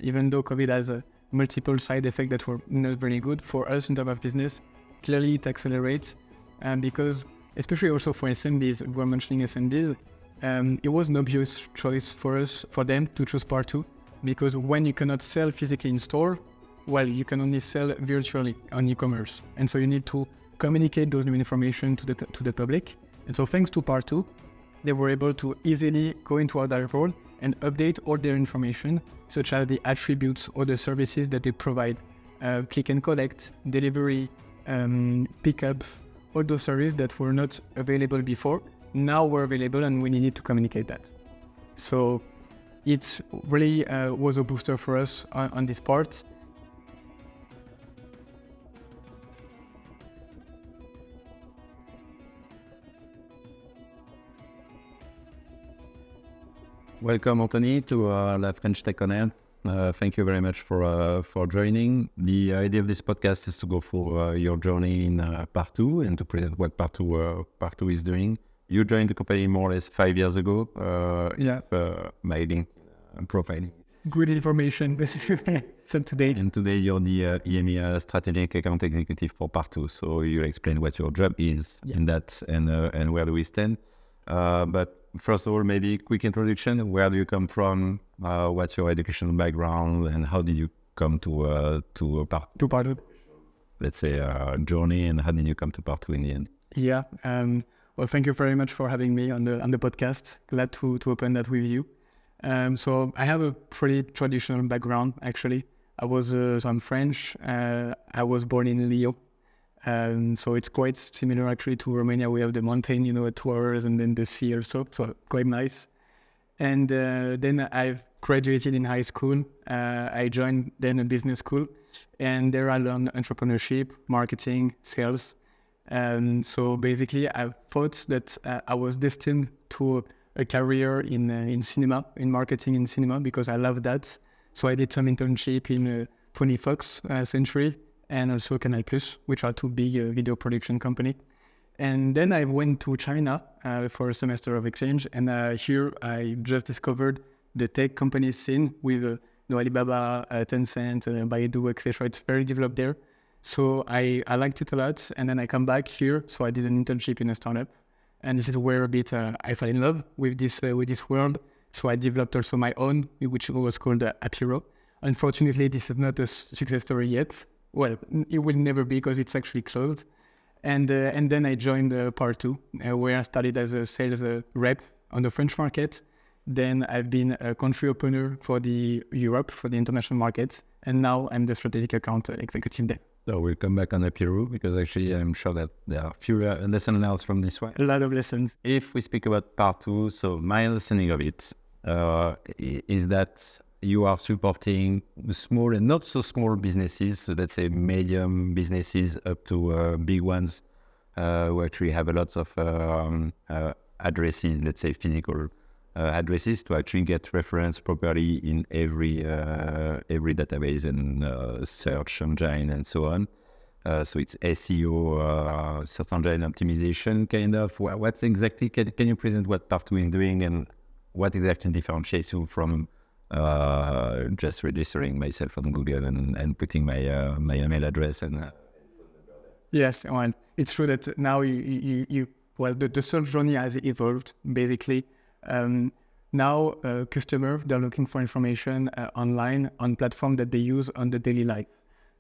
even though COVID has multiple side effects that were not very good for us in terms of business, clearly it accelerates because, especially also for SMBs, we're mentioning SMBs, it was an obvious choice for them to choose Partoo, because when you cannot sell physically in store, well, you can only sell virtually on e-commerce. And so you need to communicate those new information to the public. And so thanks to Partoo, they were able to easily go into our dashboard and update all their information, such as the attributes or the services that they provide, click and collect, delivery, pickup, all those services that were not available before, now were available, and we needed to communicate that. So it really was a booster for us on this part. Welcome, Anthony, to La French Tech on Air. Thank you very much for joining. The idea of this podcast is to go through your journey in Partoo and to present what Partoo is doing. You joined the company more or less 5 years ago. My LinkedIn profile. Good information from today. And today you're the EMEA strategic account executive for Partoo. So you'll explain what your job is in that and where do we stand. But first of all, maybe quick introduction. Where do you come from? What's your educational background, and how did you come to Partoo? Let's say journey, and how did you come to Partoo in the end? Yeah. Well, thank you very much for having me on the podcast. Glad to open that with you. So I have a pretty traditional background, actually. I'm French. I was born in Lyon. So it's quite similar actually to Romania. We have the mountain, at 2 hours, and then the sea also, so quite nice. And then I've graduated in high school. I joined then a business school, and there I learned entrepreneurship, marketing, sales. So basically I thought that I was destined to a career in cinema, in marketing in cinema, because I love that. So I did some internship in 20 Fox Century, and also Canal+, which are two big video production company. And then I went to China for a semester of exchange, and here I just discovered the tech company scene with Alibaba, Tencent, Baidu, etc. It's very developed there. So I liked it a lot, and then I come back here, so I did an internship in a startup. And this is where a bit I fell in love with this world. So I developed also my own, which was called Apiro. Unfortunately, this is not a success story yet. Well, it will never be because it's actually closed. And then I joined Partoo, where I started as a sales rep on the French market. Then I've been a country opener for the Europe, for the international market. And now I'm the strategic account executive there. So we'll come back on Apiro, because actually I'm sure that there are fewer lessons learned from this one. A lot of lessons. If we speak about Partoo, so my understanding of it is that you are supporting small and not so small businesses, so let's say medium businesses up to big ones, who actually have a lot of addresses, let's say physical addresses, to actually get reference properly in every database and search engine and so on. So it's SEO, search engine optimization, kind of. What exactly, can you present what Partoo is doing, and what exactly differentiates you from just registering myself on Google and putting my email address and Yes, well, it's true that now the search journey has evolved basically. Now customers, they're looking for information online on platform that they use on the daily life.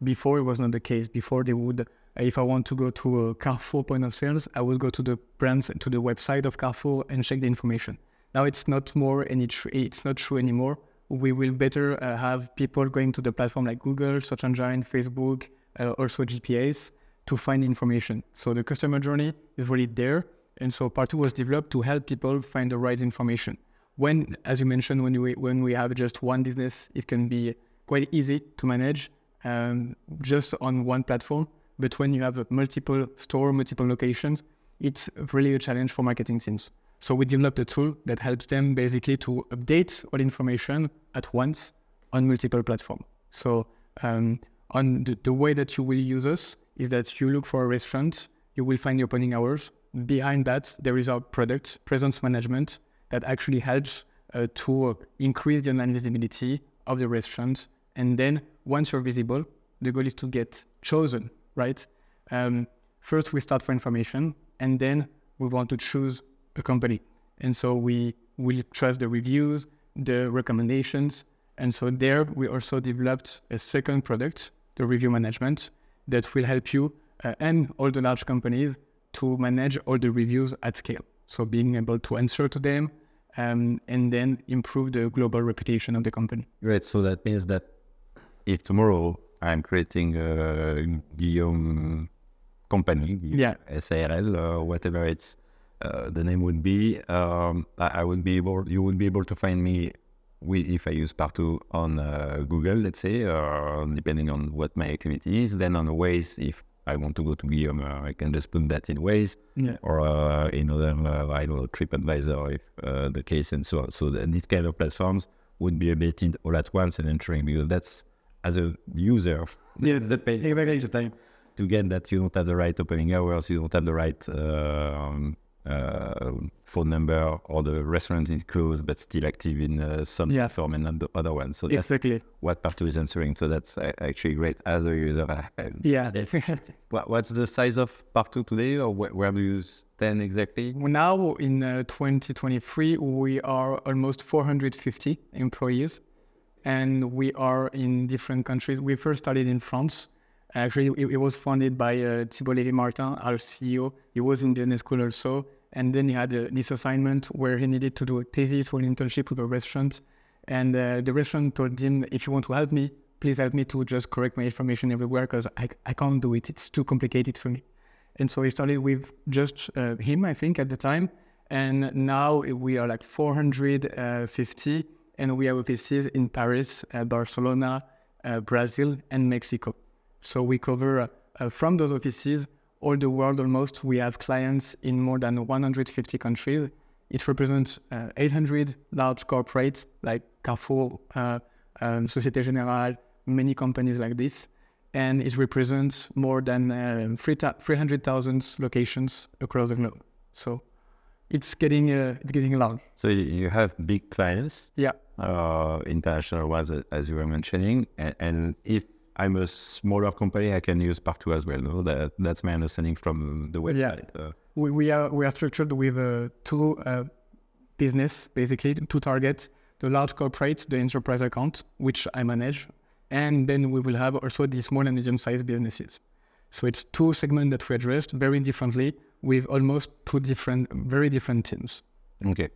Before it was not the case. Before they would, if I want to go to a Carrefour point of sales, I would go to the brands, to the website of Carrefour and check the information. Now it's not more, and it's not true anymore. We will better have people going to the platform like Google, search engine, Facebook, also GPS to find information. So the customer journey is really there. And so Partoo was developed to help people find the right information. When, as you mentioned, when we have just one business, it can be quite easy to manage just on one platform. But when you have multiple store, multiple locations, it's really a challenge for marketing teams. So we developed a tool that helps them basically to update all information at once on multiple platforms. So on the way that you will use us is that you look for a restaurant, you will find the opening hours. Behind that, there is our product, presence management, that actually helps to increase the online visibility of the restaurant. And then once you're visible, the goal is to get chosen, right? First, we start for information, and then we want to choose a company. And so we will trust the reviews, the recommendations. And so there, we also developed a second product, the review management, that will help you and all the large companies to manage all the reviews at scale. So being able to answer to them and then improve the global reputation of the company. Great. So that means that if tomorrow I'm creating a Guillaume company, SARL, or whatever it's the name would be, I would be able. You would be able to find me if I use Partoo on Google, let's say, depending on what my activity is. Then on Waze, if I want to go to Guillaume, I can just put that in Waze, or in other, I don't know, TripAdvisor, if the case, and so on. So these kind of platforms would be updated all at once and ensuring, because that's, as a user, that pays the time to get that you don't have the right opening hours, you don't have the right phone number, or the restaurant is closed but still active in some platform and not the other one. So that's what Partoo is answering. So that's actually great as a user. What's the size of Partoo today, or where do you stand exactly? Now in 2023, we are almost 450 employees, and we are in different countries. We first started in France. Actually, it was founded by Thibault Lévy-Martin, our CEO. He was in business school also. And then he had this assignment where he needed to do a thesis for an internship with a restaurant. And the restaurant told him, if you want to help me, please help me to just correct my information everywhere, because I can't do it. It's too complicated for me. And so he started with just him, I think, at the time. And now we are like 450, and we have offices in Paris, Barcelona, Brazil, and Mexico. So we cover from those offices all the world almost. We have clients in more than 150 countries. It represents 800 large corporates like Carrefour, Société Générale, many companies like this. And it represents more than 300,000 locations across the globe. So it's getting large. So you have big clients, international ones, as you were mentioning. And if I'm a smaller company, I can use Partoo as well. No? That's my understanding from the website. We are structured with two business, basically, two targets: the large corporate, the enterprise account, which I manage, and then we will have also the small and medium-sized businesses. So it's two segments that we address very differently, with almost very different teams. Okay,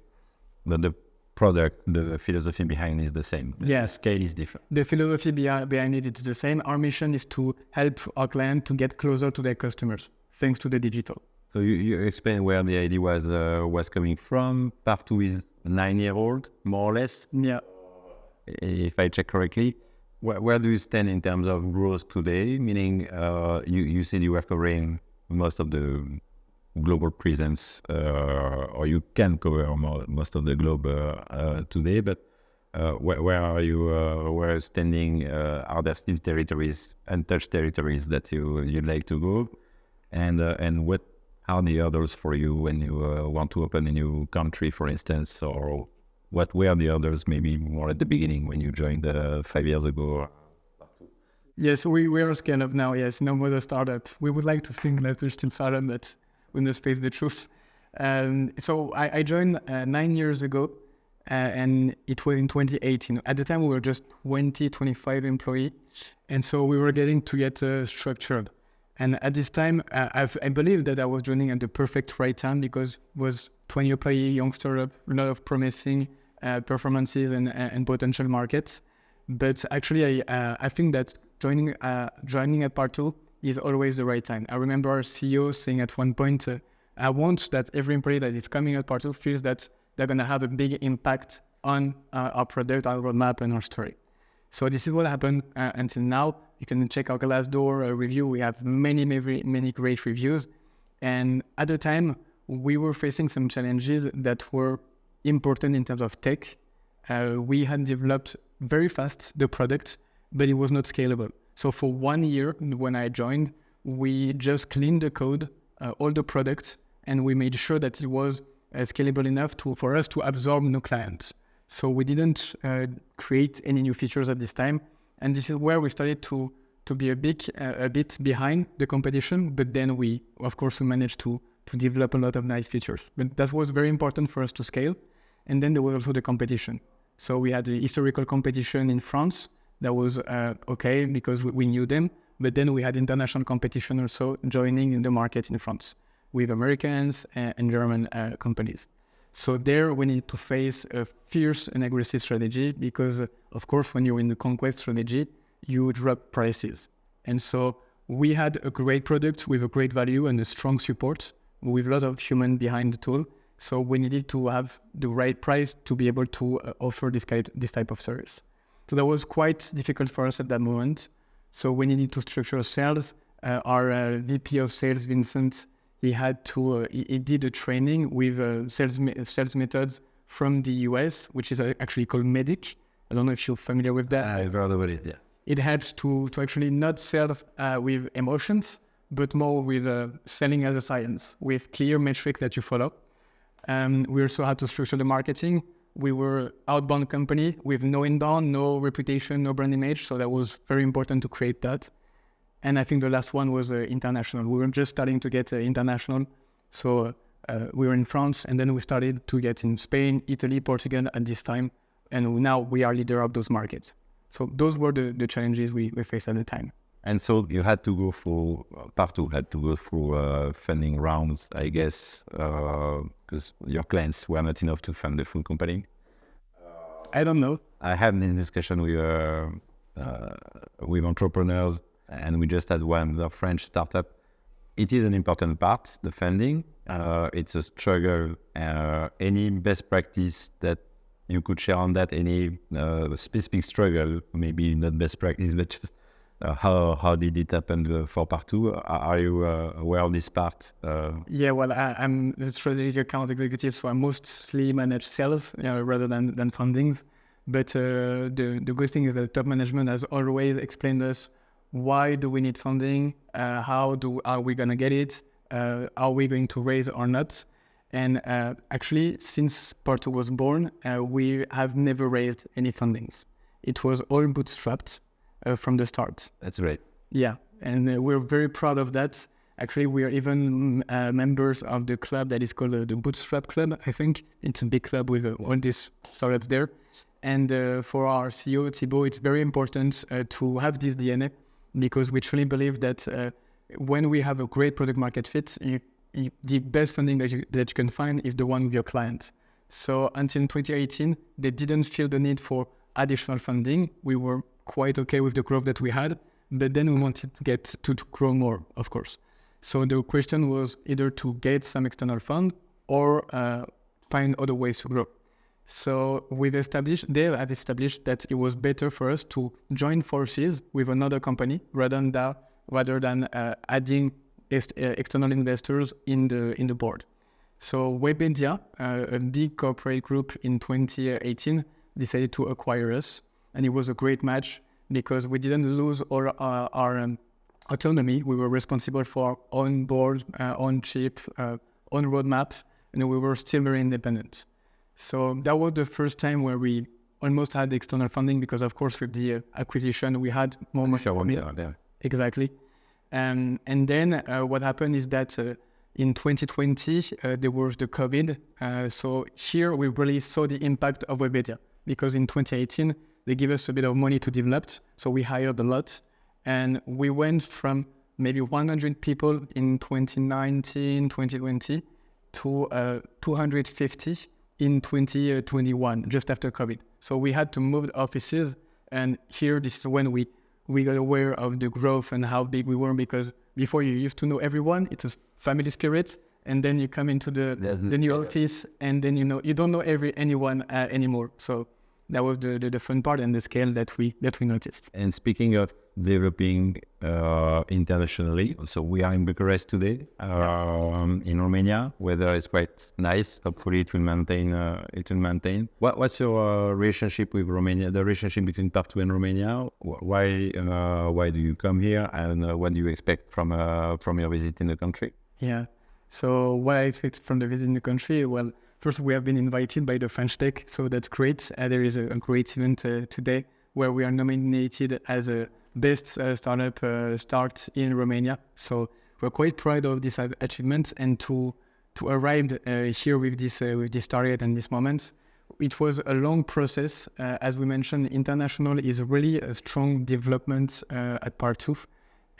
but the product, the philosophy behind is the same. The scale is different. The philosophy behind it is the same. Our mission is to help our client to get closer to their customers, thanks to the digital. So you explain where the idea was coming from. Partoo is 9-year-old, more or less. Yeah. If I check correctly. Where do you stand in terms of growth today? Meaning, you said you were covering most of the global presence, or you can cover most of the globe today, but where are you standing? Are there still territories, untouched territories that you'd like to go? And what are the others for you when you want to open a new country, for instance, or what were the others maybe more at the beginning when you joined 5 years ago? Yes, we are a scale-up now, yes, no more a startup. We would like to think that we're still startup, but we must face the truth. So I joined 9 years ago, and it was in 2018. At the time, we were just 25 employees, and so we were getting to get structured. And at this time, I believe that I was joining at the perfect right time, because it was 20 employee, young startup, a lot of promising performances and potential markets. But actually, I think that joining at Partoo is always the right time. I remember our CEO saying at one point, I want that every employee that is coming at Partoo feels that they're going to have a big impact on our product, our roadmap, and our story. So this is what happened until now. You can check our Glassdoor review. We have many great reviews. And at the time, we were facing some challenges that were important in terms of tech. We had developed very fast the product, but it was not scalable. So for 1 year, when I joined, we just cleaned the code, all the products, and we made sure that it was scalable enough for us to absorb new clients. So we didn't create any new features at this time. And this is where we started to be a bit behind the competition. But then we managed to develop a lot of nice features. But that was very important for us to scale. And then there was also the competition. So we had the historical competition in France. That was okay because we knew them. But then we had international competition also joining in the market in France with Americans and German companies. So there we need to face a fierce and aggressive strategy because, of course, when you're in the conquest strategy, you drop prices. And so we had a great product with a great value and a strong support with a lot of human behind the tool. So we needed to have the right price to be able to offer this type of service. So that was quite difficult for us at that moment. So we needed to structure sales. Our VP of sales, Vincent, he did a training with sales methods from the US, which is actually called Medic. I don't know if you're familiar with that. I've heard about it, yeah. It helps to actually not sell with emotions, but more with selling as a science, with clear metrics that you follow. We also had to structure the marketing. We were outbound company with no inbound, no reputation, no brand image. So that was very important to create that. And I think the last one was international. We were just starting to get international. So we were in France, and then we started to get in Spain, Italy, Portugal at this time. And now we are leader of those markets. So those were the challenges we faced at the time. And so you had to go through, Partoo had to go through funding rounds, I guess, because your clients were not enough to fund the full company. I don't know. I had this discussion with entrepreneurs, and we just had one, the French startup. It is an important part, the funding. It's a struggle. Any best practice that you could share on that? Any specific struggle? Maybe not best practice, but just how did it happen for Partoo? Are you aware of this part? Yeah, well, I'm the strategic account executive, so I mostly manage sales rather than fundings. But the good thing is that top management has always explained us why do we need funding, are we going to get it, are we going to raise or not. And actually, since Partoo was born, we have never raised any fundings. It was all bootstrapped from the start. That's great. Yeah, and we're very proud of that. Actually, we are even members of the club that is called the Bootstrap Club. I think it's a big club with all these startups there. And for our CEO, Thibaut, it's very important to have this DNA because we truly believe that when we have a great product market fit, the best funding that you can find is the one with your client. So until 2018, they didn't feel the need for additional funding. We were quite okay with the growth that we had, but then we wanted to get to grow more, of course. So the question was either to get some external fund or find other ways to grow. So they have established that it was better for us to join forces with another company rather than adding external investors in the board. So Webedia, a big corporate group in 2018, decided to acquire us. And it was a great match because we didn't lose all our autonomy. We were responsible for our own board, own chip, own roadmap, and we were still very independent. So that was the first time where we almost had external funding because, of course, with the acquisition, we had more money. Exactly. And then what happened is that in 2020, there was the COVID. So here we really saw the impact of Webedia because in 2018, they gave us a bit of money to develop. So we hired a lot. And we went from maybe 100 people in 2019, 2020 to 250 in 2021, just after COVID. So we had to move the offices. And here, this is when we got aware of the growth and how big we were, because before you used to know everyone, it's a family spirit. And then you come into the new office and then you don't know anyone anymore. So that was the fun part and the scale that we noticed. And speaking of developing internationally, so we are in Bucharest today, in Romania. Weather is quite nice. Hopefully, it will maintain. What's your relationship with Romania? The relationship between Partoo and Romania. Why do you come here, and what do you expect from your visit in the country? Yeah. So what I expect from the visit in the country, well, First, we have been invited by the French Tech, so that's great. There is a great event today where we are nominated as a best startup start in Romania. So we're quite proud of this achievement, and to arrive here with this target and this moment. It was a long process. As we mentioned, international is really a strong development at Partoo.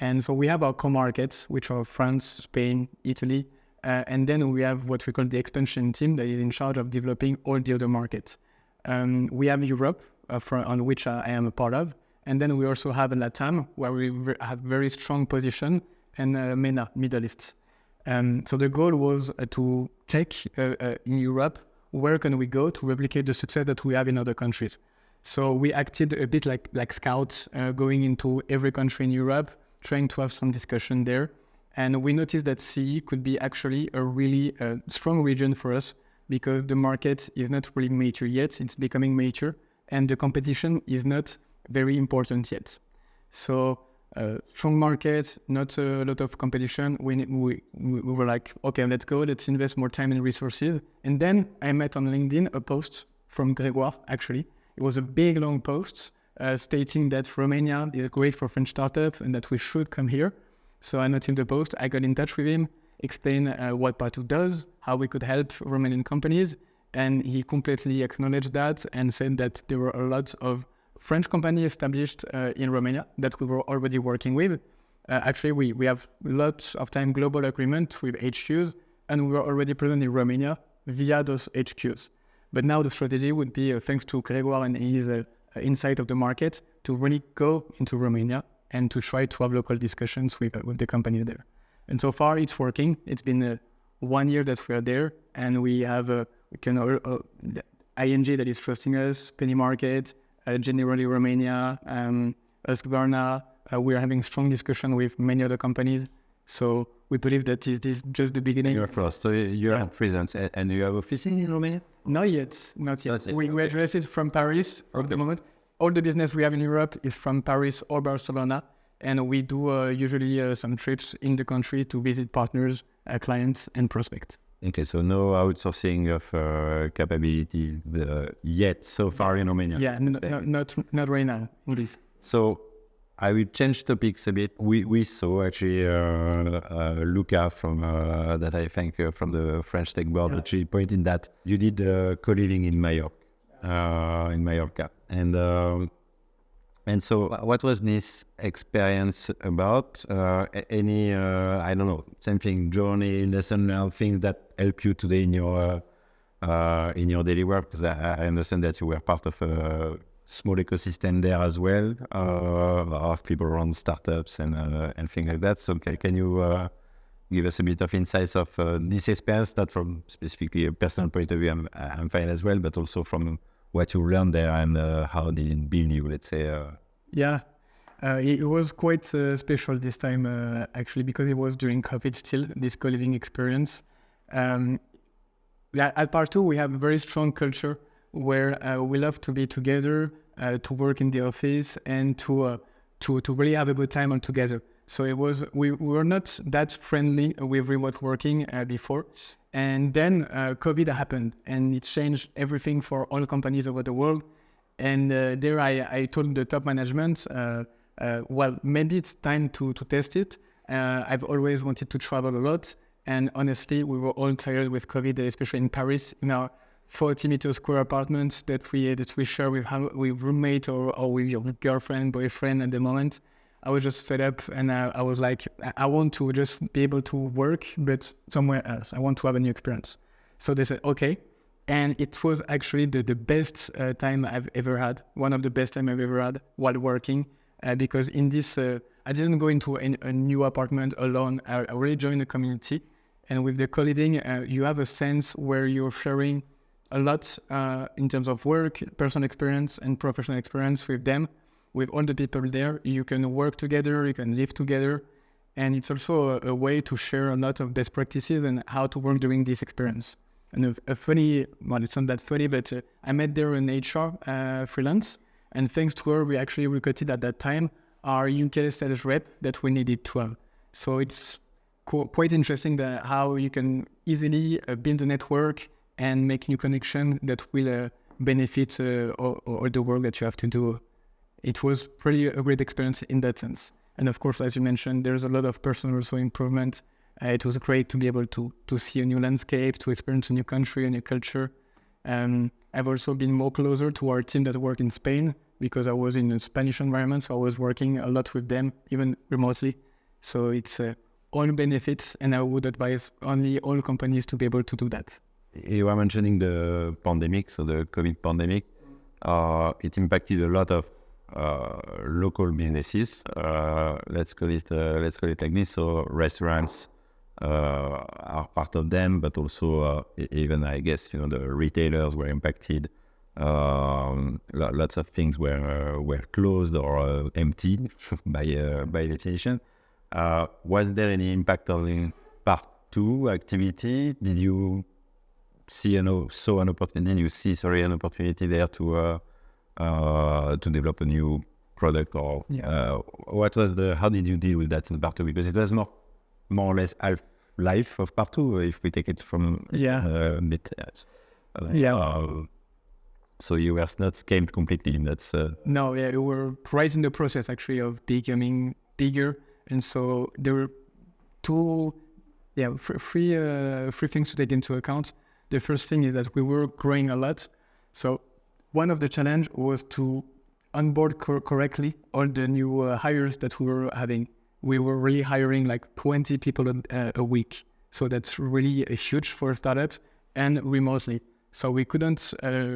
And so we have our core markets, which are France, Spain, Italy, and then we have what we call the expansion team that is in charge of developing all the other markets. We have Europe, on which I am a part of, and then we also have LATAM, where we have very strong position, and MENA, Middle East. So the goal was to check in Europe, where can we go to replicate the success that we have in other countries. So we acted a bit like scouts, going into every country in Europe, trying to have some discussion there. And we noticed that CE could be actually a really strong region for us, because the market is not really mature yet, it's becoming mature, and the competition is not very important yet. So strong market, not a lot of competition. We were like, okay, let's go, let's invest more time and resources. And then I met on LinkedIn a post from Grégoire, actually. It was a big, long post stating that Romania is great for French startups and that we should come here. So I noted the post, I got in touch with him, explained what Partoo does, how we could help Romanian companies. And he completely acknowledged that and said that there were a lot of French company established in Romania that we were already working with. Actually, we have lots of time global agreement with HQs, and we were already present in Romania via those HQs. But now the strategy would be, thanks to Grégoire and his insight of the market, to really go into Romania and to try to have local discussions with the companies there. And so far, it's working. It's been 1 year that we are there, and we have ING that is trusting us, Penny Market, generally Romania, Husqvarna. We are having strong discussion with many other companies. So we believe that this is just the beginning. You're first, so you're at presence, and you have offices in Romania? Not yet. We address it from Paris at the moment. All the business we have in Europe is from Paris or Barcelona, and we do usually some trips in the country to visit partners, clients, and prospects. Okay, so no outsourcing of capabilities yet so far in Romania. Yeah, not right now. So I will change topics a bit. We saw actually Luca from that I think from the French Tech Board, actually pointed that you did co-living in Mallorca, and so what was this experience about? Any I don't know, something, journey, lesson learned, things that help you today in your daily work? Because I understand that you were part of a small ecosystem there as well, of people around startups and things like that. So can you give us a bit of insights of this experience, not from specifically a personal point of view, I'm fine as well, but also from what you learned there and how did it build you, let's say? It was quite special this time, actually, because it was during COVID still, this co-living experience. At Partoo, we have a very strong culture where we love to be together, to work in the office, and to really have a good time all together. So we were not that friendly with remote working before. And then COVID happened, and it changed everything for all companies over the world. And there I told the top management, well, maybe it's time to test it. I've always wanted to travel a lot. And honestly, we were all tired with COVID, especially in Paris, in our 40-meter square apartments that we share with roommate or with your girlfriend, boyfriend at the moment. I was just fed up, and I was like, I want to just be able to work, but somewhere else. I want to have a new experience. So they said, okay. And it was actually the best time I've ever had, one of the best time I've ever had while working, because in this, I didn't go into a new apartment alone. I really joined a community. And with the co-living, you have a sense where you're sharing a lot in terms of work, personal experience, and professional experience with them. With all the people there, you can work together, you can live together. And it's also a way to share a lot of best practices and how to work during this experience. And a funny, well, it's not that funny, but I met there an HR freelance. And thanks to her, we actually recruited at that time our UK sales rep that we needed to have. So it's quite interesting that how you can easily build a network and make new connection that will benefit all the work that you have to do. It was pretty a great experience in that sense. And of course, as you mentioned, there's a lot of personal also improvement. It was great to be able to see a new landscape, to experience a new country, a new culture. I've also been more closer to our team that work in Spain because I was in a Spanish environment, so I was working a lot with them, even remotely. So it's all benefits, and I would advise only all companies to be able to do that. You were mentioning the pandemic, so the COVID pandemic. It impacted a lot of local businesses. Let's call it like this. So restaurants are part of them, but also even I guess the retailers were impacted. Lots of things were closed or empty by definition. Was there any impact on Partoo activity? Did you see an opportunity there to develop a new product, or how did you deal with that in Partoo? Because it was more or less half life of Partoo, if we take it from so you were not scaled completely. That's no, we were right in the process actually of becoming bigger, and so there were three things to take into account. The first thing is that we were growing a lot, so one of the challenge was to onboard correctly all the new hires that we were having. We were really hiring like 20 people a week, so that's really huge for a startup, and remotely. So we couldn't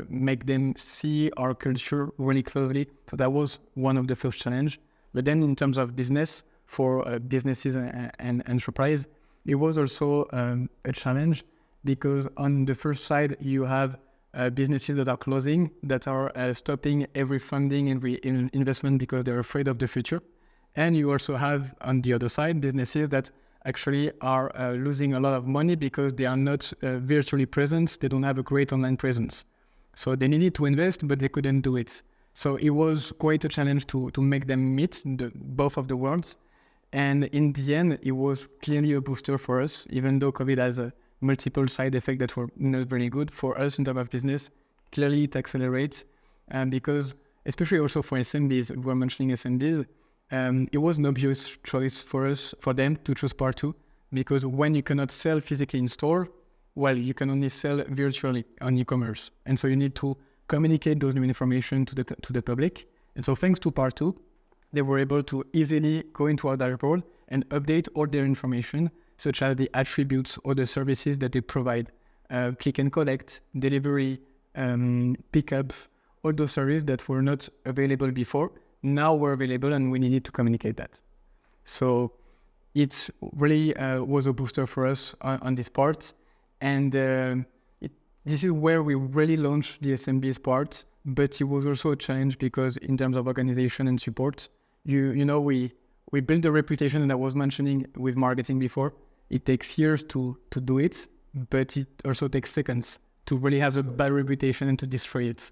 make them see our culture really closely. So that was one of the first challenge. But then in terms of business, for businesses and enterprise, it was also a challenge, because on the first side, you have businesses that are closing, that are stopping every funding, every investment because they're afraid of the future. And you also have on the other side, businesses that actually are losing a lot of money because they are not virtually present. They don't have a great online presence. So they needed to invest, but they couldn't do it. So it was quite a challenge to make them meet both of the worlds. And in the end, it was clearly a booster for us, even though COVID has multiple side effects that were not very good for us in terms of business. Clearly it accelerates because, especially also for SMBs, we were mentioning SMBs, it was an obvious choice for them to choose Partoo, because when you cannot sell physically in store, well, you can only sell virtually on e-commerce. And so you need to communicate those new information to the public. And so thanks to Partoo, they were able to easily go into our dashboard and update all their information, such as the attributes or the services that they provide, click and collect, delivery, pickup, all those services that were not available before, now were available, and we needed to communicate that. So it really was a booster for us on this part. And this is where we really launched the SMBs part, but it was also a challenge because in terms of organization and support, we built a reputation that I was mentioning with marketing before. It takes years to do it, but it also takes seconds to really have a bad reputation and to destroy it.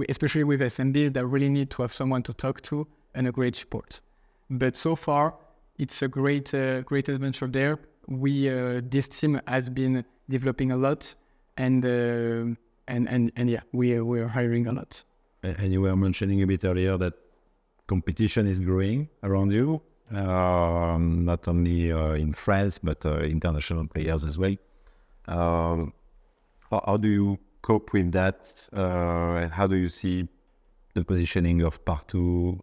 Especially with SMBs that really need to have someone to talk to and a great support. But so far, it's a great adventure there. This team has been developing a lot, and we are hiring a lot. And you were mentioning a bit earlier that competition is growing around you, not only in France, but international players as well. How do you cope with that? And how do you see the positioning of Partoo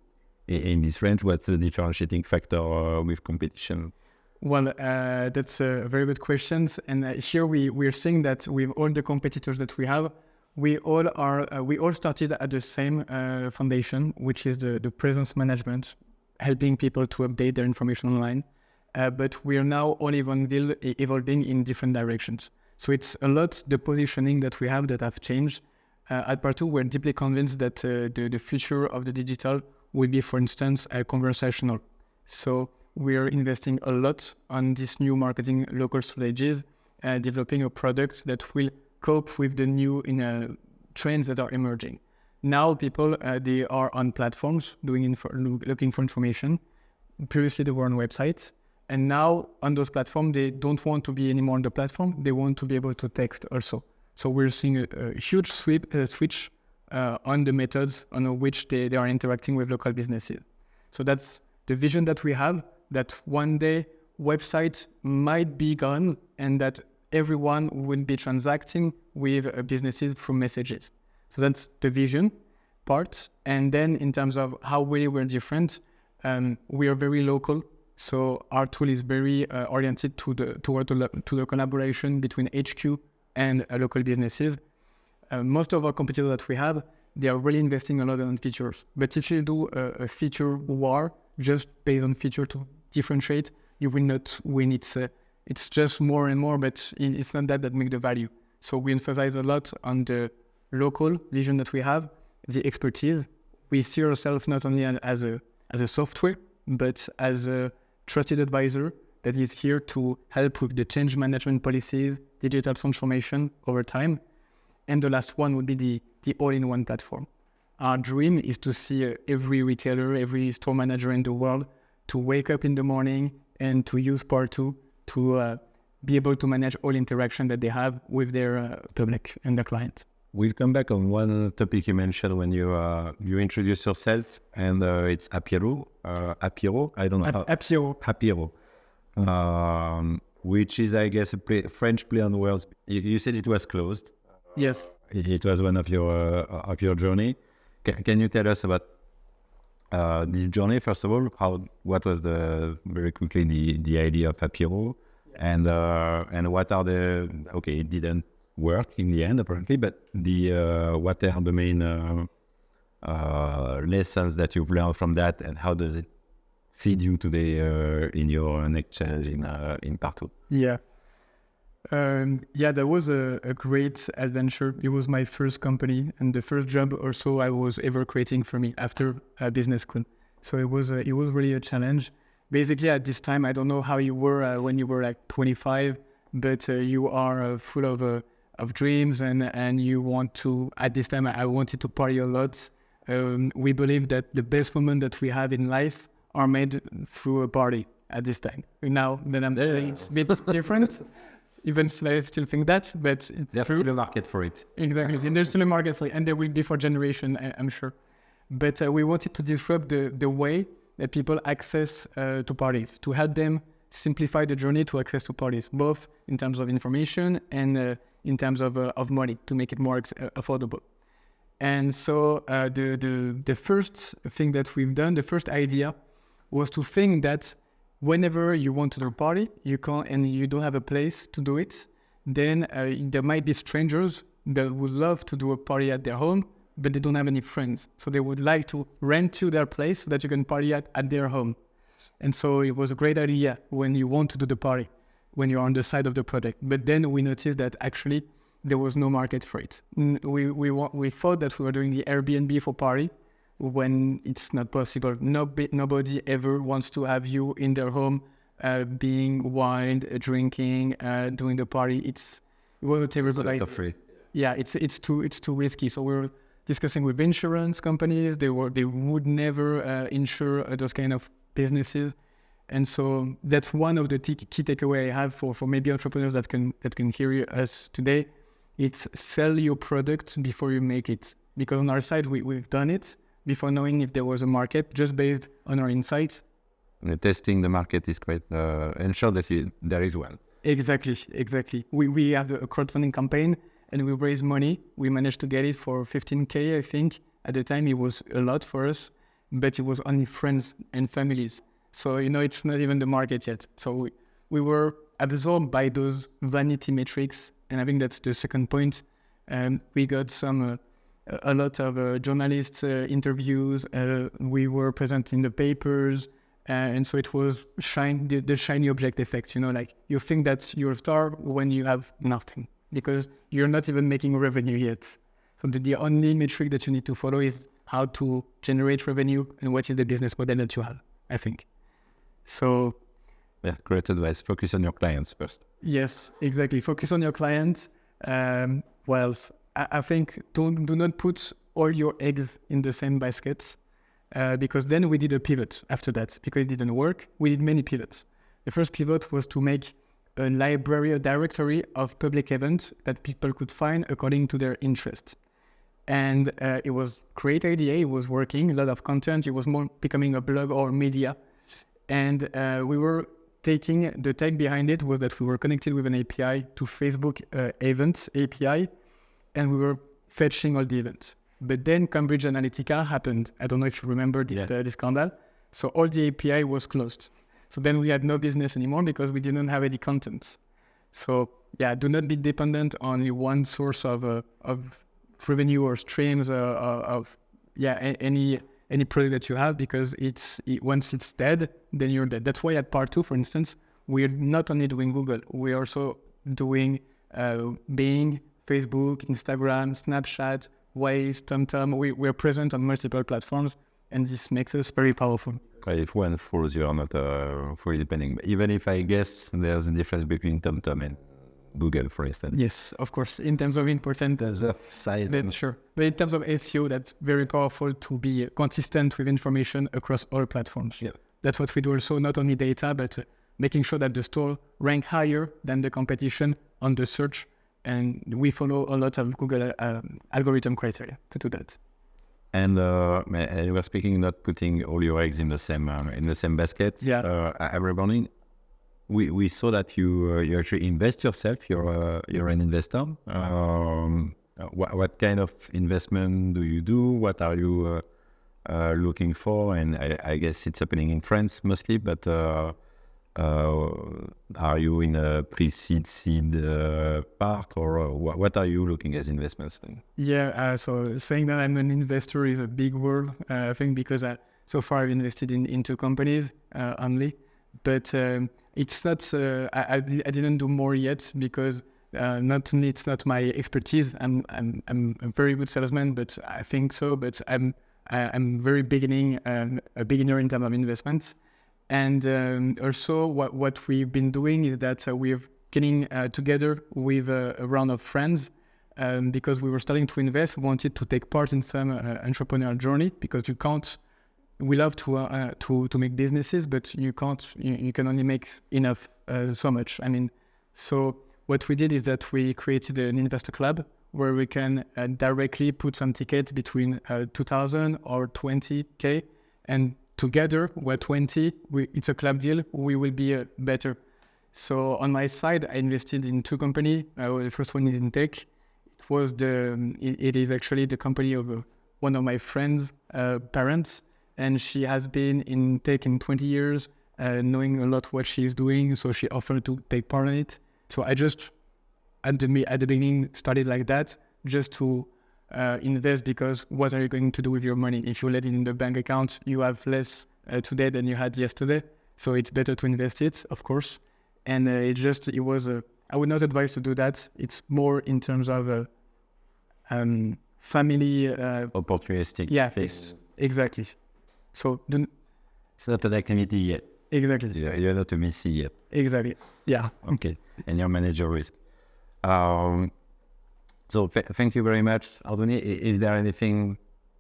in this range? What's the differentiating factor with competition? Well, that's a very good question. And here we're seeing that with all the competitors that we have, we all started at the same foundation, which is the presence management, helping people to update their information online. But we are now all evolving in different directions. So it's a lot the positioning that we have that have changed. At Partoo, we're deeply convinced that the future of the digital will be, for instance, conversational. So we are investing a lot on these new marketing local strategies, developing a product that will cope with the new trends that are emerging. Now people, they are on platforms looking for information. Previously they were on websites. And now on those platforms, they don't want to be anymore on the platform. They want to be able to text also. So we're seeing a huge switch on the methods on which they are interacting with local businesses. So that's the vision that we have, that one day website might be gone and that everyone will be transacting with businesses through messages. So that's the vision part. And then in terms of how really we're different, we are very local. So our tool is very oriented toward the collaboration between HQ and local businesses. Most of our competitors that we have, they are really investing a lot on features. But if you do a feature war just based on feature to differentiate, you will not win. It's just more and more, but it's not that make the value. So we emphasize a lot on the local vision that we have, the expertise. We see ourselves not only as a software, but as a trusted advisor that is here to help with the change management policies, digital transformation over time. And the last one would be the all-in-one platform. Our dream is to see every retailer, every store manager in the world to wake up in the morning and to use Partoo to be able to manage all interaction that they have with their public and their client. We'll come back on one topic you mentioned when you introduced yourself, and it's Apiro. Apiro? I don't know how. Apiro. Apiro. Which is, I guess, a French play on words. You said it was closed. Yes. It was one of your journey. Can you tell us about this journey, first of all? What was very quickly the idea of Apiro, and what are it didn't work in the end apparently, but what are the main lessons that you've learned from that, and how does it feed you today in your next challenge in Partoo? Yeah. That was a great adventure. It was my first company and the first job also I was ever creating for me after business school. So it was really a challenge. Basically at this time, I don't know how you were when you were like 25, but you are full of dreams and you want to, at this time I wanted to party a lot. We believe that the best moment that we have in life are made through a party at this time. Now that I'm there, it's a bit different. Even I still think that, but there's still a market for it. Exactly, and there's still a market for it, and there will be for generation, I'm sure. But we wanted to disrupt the way that people access to parties, to help them simplify the journey to access to parties, both in terms of information and in terms of money, to make it more affordable. And so the first thing that we've done, the first idea, was to think that whenever you want to do a party, you can't, and you don't have a place to do it, then there might be strangers that would love to do a party at their home, but they don't have any friends. So they would like to rent you their place so that you can party at their home. And so it was a great idea when you want to do the party, when you're on the side of the project. But then we noticed that actually there was no market for it. We thought that we were doing the Airbnb for party, when it's not possible. Nobody ever wants to have you in their home, being wild, drinking, doing the party. It was a terrible idea. Yeah, it's too risky. So we're discussing with insurance companies. They would never insure those kind of businesses, and so that's one of the key takeaway I have for maybe entrepreneurs that can hear us today. It's sell your product before you make it, because on our side we've done it before knowing if there was a market, just based on our insights. Testing the market is quite ensure that there is one. Exactly. We have a crowdfunding campaign and we raised money. We managed to get it for 15K, I think. At the time, it was a lot for us, but it was only friends and families. So, it's not even the market yet. So we were absorbed by those vanity metrics. And I think that's the second point. We got a lot of journalists interviews. We were present in the papers. And so it was the shiny object effect, like you think that's your star when you have nothing, because you're not even making revenue yet. So the only metric that you need to follow is how to generate revenue and what is the business model that you have, I think. So... yeah, great advice. Focus on your clients first. Yes, exactly. Focus on your clients. I think do not put all your eggs in the same baskets, because then we did a pivot after that, because it didn't work. We did many pivots. The first pivot was to make a library, a directory of public events that people could find according to their interest. And it was great idea. It was working, a lot of content. It was more becoming a blog or media. And we were taking the tech behind it was that we were connected with an API to Facebook events API, and we were fetching all the events. But then Cambridge Analytica happened. I don't know if you remember this scandal. So all the API was closed. So then we had no business anymore because we didn't have any content. So yeah, do not be dependent on only one source of revenue or streams any product that you have, because once it's dead, then you're dead. That's why at Partoo, for instance, we're not only doing Google, we're also doing Bing, Facebook, Instagram, Snapchat, Waze, TomTom. We're present on multiple platforms, and this makes us very powerful. If one follows, you are not fully depending. Even if I guess there's a difference between TomTom and Google, for instance. Yes, of course. In terms of importance, there's a size. Sure. But in terms of SEO, that's very powerful to be consistent with information across all platforms. Yeah. That's what we do also, not only data, but making sure that the store rank higher than the competition on the search. And we follow a lot of Google algorithm criteria to do that. And you were speaking not putting all your eggs in the same basket. Yeah. Every morning, we saw that you actually invest yourself. You're an investor. What kind of investment do you do? What are you looking for? And I guess it's happening in France mostly, but are you in a pre-seed, seed part, or what are you looking as investments? Yeah, so saying that I'm an investor is a big word, I think, because so far I've invested in 2 companies only, but it's not, I didn't do more yet, because not only it's not my expertise, I'm a very good salesman, but I think so, but I'm very a beginner in terms of investments. And also what we've been doing is that we're getting together with a round of friends, because we were starting to invest. We wanted to take part in some entrepreneurial journey, because we love to make businesses, but you can only make enough so much. I mean, so what we did is that we created an investor club where we can directly put some tickets between 2,000 or 20K, and together we're 20. It's a club deal. We will be better. So on my side, I invested in 2 companies. The first one is in tech. It is actually the company of one of my friends' parents, and she has been in tech in 20 years, knowing a lot what she's doing. So she offered to take part in it. So I just at the beginning started like that, just to invest, because what are you going to do with your money? If you let it in the bank account, you have less today than you had yesterday. So it's better to invest it, of course. And it was I would not advise to do that. It's more in terms of family opportunistic. Yeah, exactly. So it's not an activity yet. Exactly. You're not a VC yet. Exactly. Yeah. Okay. And you manage your risk. So thank you very much, Anthony. Is there anything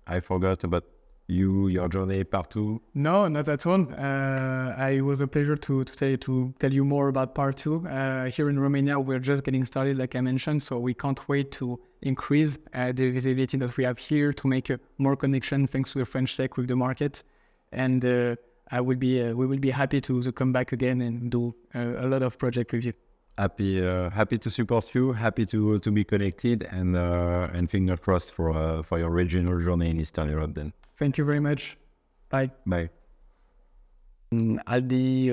I forgot about your journey, Partoo? No, not at all. It was a pleasure to tell you more about Partoo. Here in Romania, we're just getting started, like I mentioned, so we can't wait to increase the visibility that we have here, to make more connection thanks to the French Tech with the market. And we will be happy to come back again and do a lot of projects with you. Happy to support you. Happy to be connected, and fingers crossed for your regional journey in Eastern Europe. Then. Thank you very much. Bye. Bye. I'll be